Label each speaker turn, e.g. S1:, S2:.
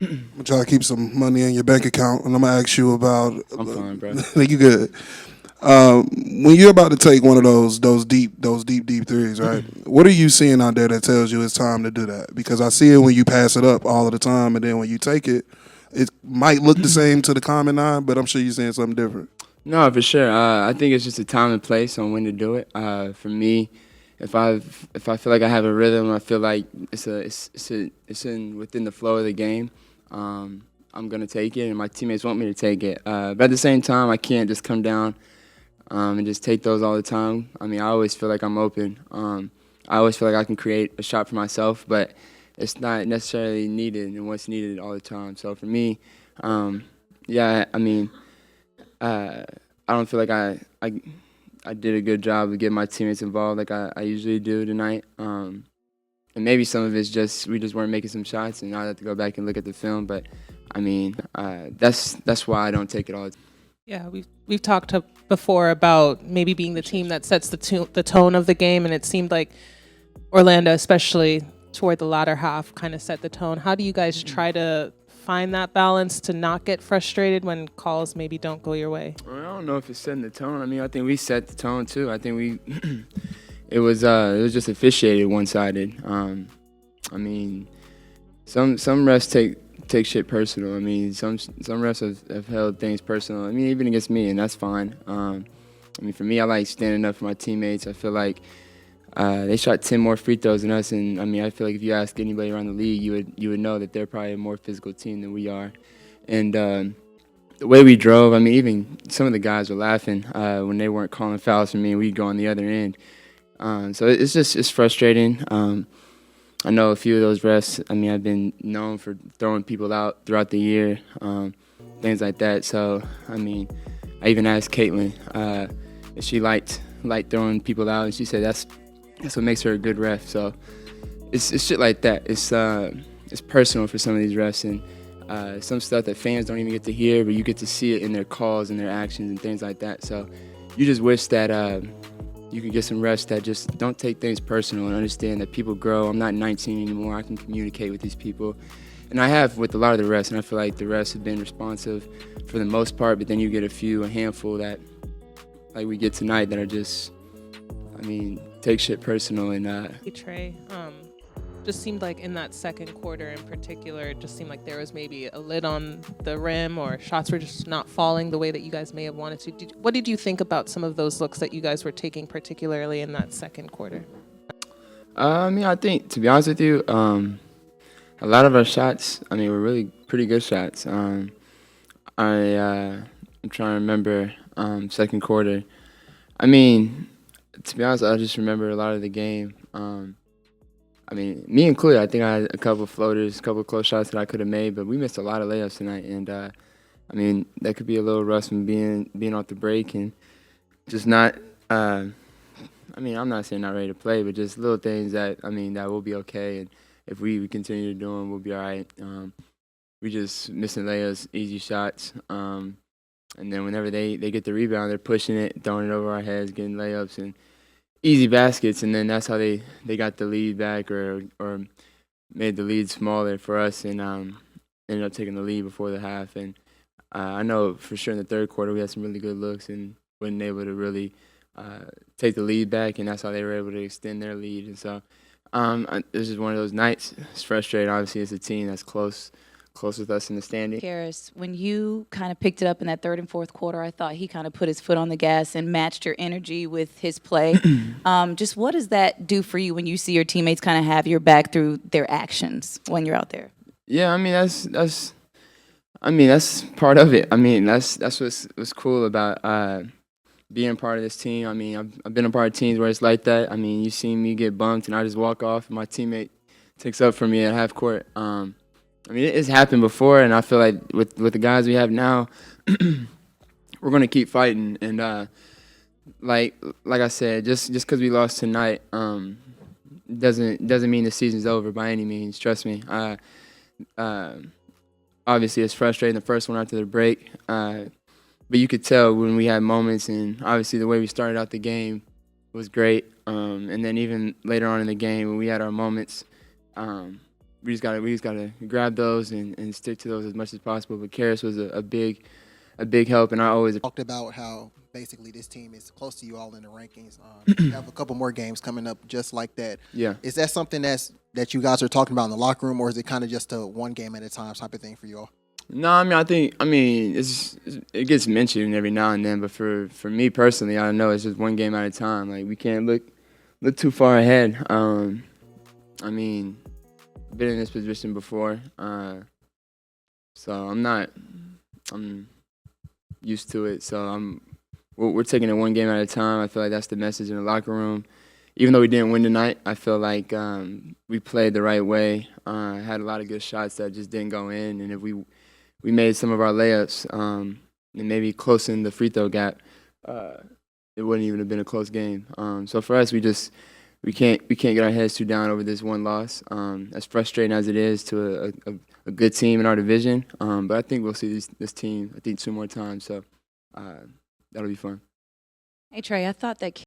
S1: I'm gonna try to keep some money in your bank account, and I'm gonna ask you about.
S2: I'm fine, bro.
S1: You good? When you're about to take one of those deep threes, right? What are you seeing out there that tells you it's time to do that? Because I see it when you pass it up all of the time, and then when you take it, it might look the same to the common eye, but I'm sure you're seeing something different.
S2: No, for sure. I think it's just a time and place on when to do it. For me, if I feel like I have a rhythm, I feel like it's in within the flow of the game. I'm gonna take it, and my teammates want me to take it. But at the same time, I can't just come down and just take those all the time. I mean, I always feel like I'm open. I always feel like I can create a shot for myself, but it's not necessarily needed and what's needed all the time. So for me, yeah, I mean. I don't feel like I did a good job of getting my teammates involved like I usually do tonight. And maybe some of it's just we just weren't making some shots, and I have to go back and look at the film. But I mean, that's why I don't take it all.
S3: Yeah, we've talked before about maybe being the team that sets the tone of the game, and it seemed like Orlando, especially toward the latter half, kind of set the tone. How do you guys try to find that balance to not get frustrated when calls maybe don't go your way?
S2: Well, I don't know if it's setting the tone. I mean, I think we set the tone too. I think we it was just officiated one-sided. I mean, some refs take shit personal. I mean, some refs have held things personal. I mean, even against me, and that's fine. I mean, for me, I like standing up for my teammates. I feel like they shot 10 more free throws than us, and I mean, I feel like if you ask anybody around the league, you would know that they're probably a more physical team than we are. And the way we drove, I mean, even some of the guys were laughing when they weren't calling fouls for me, and we'd go on the other end. So it's frustrating. I know a few of those refs. I mean, I've been known for throwing people out throughout the year, things like that. So I mean, I even asked Caitlin if she liked throwing people out, and she said that's what makes her a good ref. So it's shit like that. It's personal for some of these refs, and some stuff that fans don't even get to hear, but you get to see it in their calls and their actions and things like that. So you just wish that you could get some refs that just don't take things personal and understand that people grow. I'm not 19 anymore. I can communicate with these people. And I have with a lot of the refs, and I feel like the refs have been responsive for the most part, but then you get a handful that, like we get tonight, that are just, I mean, take shit personal. And
S3: Trey, just seemed like in that second quarter in particular, it just seemed like there was maybe a lid on the rim or shots were just not falling the way that you guys may have wanted to. What did you think about some of those looks that you guys were taking, particularly in that second quarter?
S2: I mean, I think, to be honest with you, a lot of our shots, I mean, were really pretty good shots. I'm trying to remember second quarter. I mean, to be honest, I just remember a lot of the game. I mean, me included, I think I had a couple of floaters, a couple of close shots that I could have made, but we missed a lot of layups tonight. And, I mean, that could be a little rust from being off the break and just not I mean, I'm not saying not ready to play, but just little things that, I mean, that will be okay. And if we continue to do them, we'll be all right. We just missing layups, easy shots. And then whenever they get the rebound, they're pushing it, throwing it over our heads, getting layups and easy baskets. And then that's how they got the lead back or made the lead smaller for us and ended up taking the lead before the half. And I know for sure in the third quarter we had some really good looks and wasn't able to really take the lead back, and that's how they were able to extend their lead. And so this is one of those nights. It's frustrating, obviously, as a team that's close with us in the standing.
S4: Harris, when you kind of picked it up in that third and fourth quarter, I thought he kind of put his foot on the gas and matched your energy with his play. Just what does that do for you when you see your teammates kind of have your back through their actions when you're out there?
S2: Yeah, I mean that's part of it. I mean that's what's cool about being part of this team. I mean I've been a part of teams where it's like that. I mean you see me get bumped and I just walk off and my teammate takes up for me at half court. I mean, it's happened before, and I feel like with the guys we have now, we're gonna keep fighting. And like I said, just because we lost tonight, doesn't mean the season's over by any means. Trust me. Obviously, it's frustrating the first one after the break, but you could tell when we had moments, and obviously the way we started out the game was great. And then even later on in the game when we had our moments. we just gotta grab those and stick to those as much as possible. But Karis was a big help, and I always
S5: Talked about how basically this team is close to you all in the rankings. You have a couple more games coming up just like that.
S2: yeah.
S5: Is that something that you guys are talking about in the locker room, or is it kind of just a one game at a time type of thing for you all?
S2: No, I mean it gets mentioned every now and then, but for me personally, I know it's just one game at a time. Like we can't look too far ahead. I mean, I've been in this position before, so I'm used to it. So we're taking it one game at a time. I feel like that's the message in the locker room. Even though we didn't win tonight, I feel like we played the right way. Had a lot of good shots that just didn't go in, and if we made some of our layups and maybe closing the free throw gap, it wouldn't even have been a close game. So for us, we can't get our heads too down over this one loss. As frustrating as it is to a good team in our division, but I think we'll see this team 2 more times. So that'll be fun.
S4: Hey Trey, I thought that